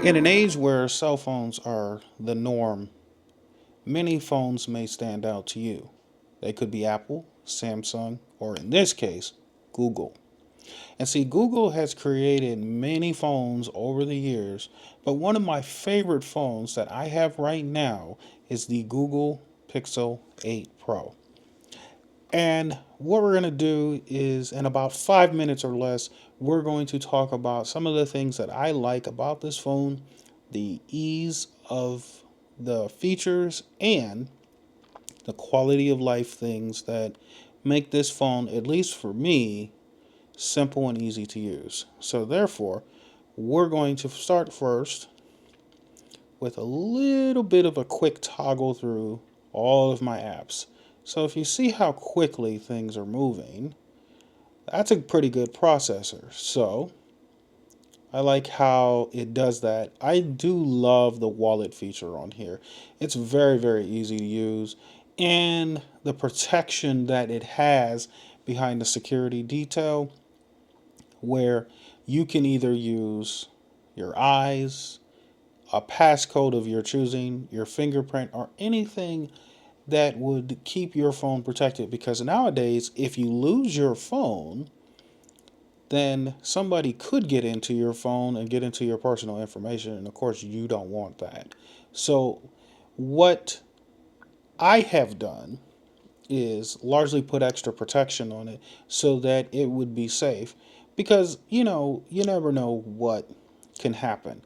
In an age where cell phones are the norm, many phones may stand out to you. They could be Apple, Samsung, or in this case, Google. And see, Google has created many phones over the years, but one of my favorite phones that I have right now is the Google Pixel 8 Pro. And what we're going to do is, in about 5 minutes or less, we're going to talk about some of the things that I like about this phone, the ease of the features, and the quality of life things that make this phone, at least for me, simple and easy to use. So, therefore, we're going to start first with a little bit of a quick toggle through all of my apps. So, if you see how quickly things are moving, that's a pretty good processor. So I like how it does that. I do love the wallet feature on here. It's very, very easy to use. And the protection that it has behind the security detail, where you can either use your eyes, a passcode of your choosing, your fingerprint, or anything that would keep your phone protected. Because nowadays, if you lose your phone, then somebody could get into your phone and get into your personal information. And of course, you don't want that. So, what I have done is largely put extra protection on it so that it would be safe. Because, you never know what can happen.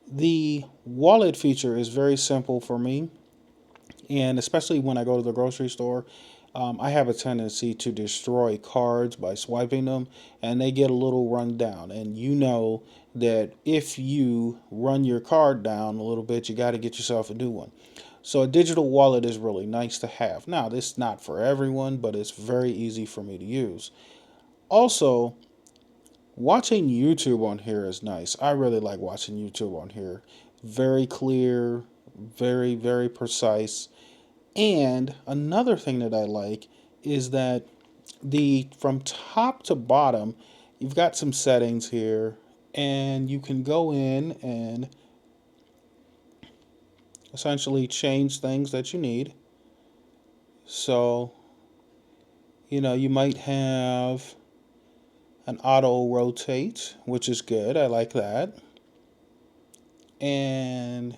The wallet feature is very simple for me. And especially when I go to the grocery store, I have a tendency to destroy cards by swiping them, and they get a little run down. And you know that if you run your card down a little bit, you got to get yourself a new one. So a digital wallet is really nice to have. Now, this is not for everyone, but it's very easy for me to use. Also, watching YouTube on here is nice. I really like watching YouTube on here. Very clear, very, very precise. And another thing that I like is that the from top to bottom, you've got some settings here, and you can go in and essentially change things that you need. So, you might have an auto rotate, which is good. I like that. And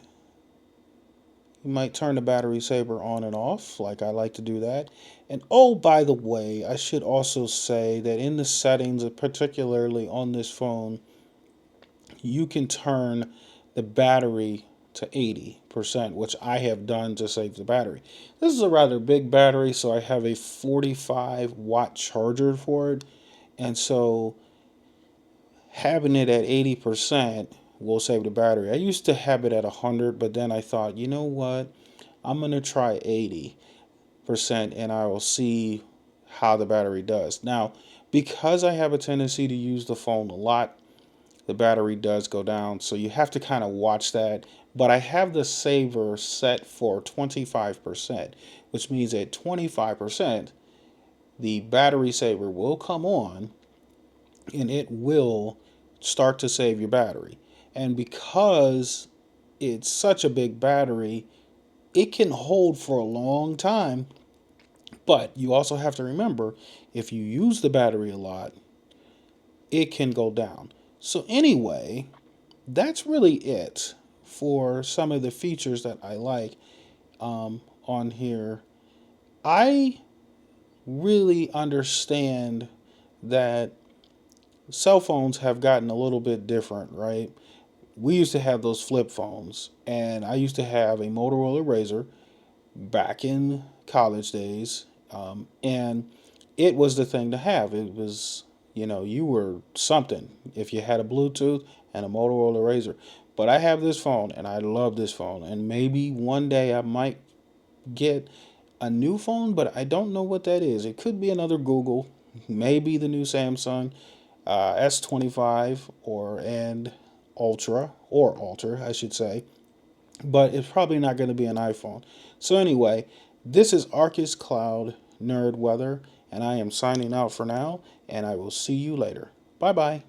you might turn the battery saver on and off, like I like to do that. And oh, by the way, I should also say that in the settings, particularly on this phone, you can turn the battery to 80%, which I have done to save the battery. This is a rather big battery, so I have a 45-watt charger for it. And so having it at 80% will save the battery. I used to have it at 100, but then I thought, you know what? I'm going to try 80% and I will see how the battery does. Now, because I have a tendency to use the phone a lot, the battery does go down. So you have to kind of watch that. But I have the saver set for 25%, which means at 25%, the battery saver will come on and it will start to save your battery. And because it's such a big battery, it can hold for a long time. But you also have to remember, if you use the battery a lot, it can go down. So anyway, that's really it for some of the features that I like on here. I really understand that cell phones have gotten a little bit different, right? We used to have those flip phones, and I used to have a Motorola Razr back in college days, and it was the thing to have. It was, you were something if you had a Bluetooth and a Motorola Razr. But I have this phone, and I love this phone, and maybe one day I might get a new phone, but I don't know what that is. It could be another Google, maybe the new Samsung S25 or Ultra, I should say, but it's probably not going to be an iPhone. So anyway, this is Arcus Cloud Nerd Weather, and I am signing out for now, and I will see you later. Bye bye.